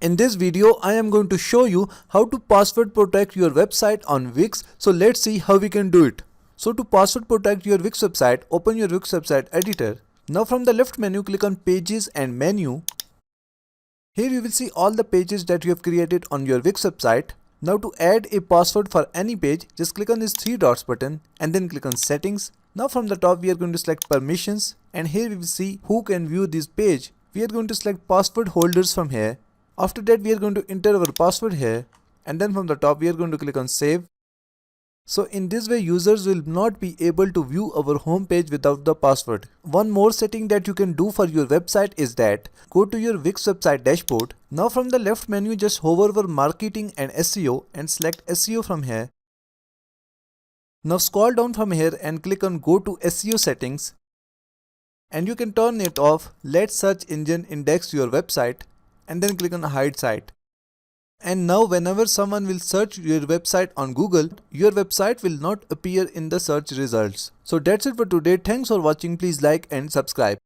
In this video, I am going to show you how to password protect your website on Wix. So let's see how we can do it. So to password protect your Wix website, open your Wix website editor. Now from the left menu, click on Pages and Menu. Here you will see all the pages that you have created on your Wix website. Now to add a password for any page, just click on this three dots button and then click on Settings. Now from the top we are going to select Permissions, and here we will see who can view this page. We are going to select password holders from here. After that we are going to enter our password here, and then from the top we are going to click on Save. So in this way users will not be able to view our home page without the password. One more setting that you can do for your website is that go to your Wix website dashboard. Now from the left menu just hover over Marketing and SEO and select SEO from here. Now scroll down from here and click on Go to SEO settings, and you can turn it off. Let search engine index your website, and then click on Hide Site. And now whenever someone will search your website on Google, your website will not appear in the search results. So that's it for today. Thanks for watching. Please like and subscribe.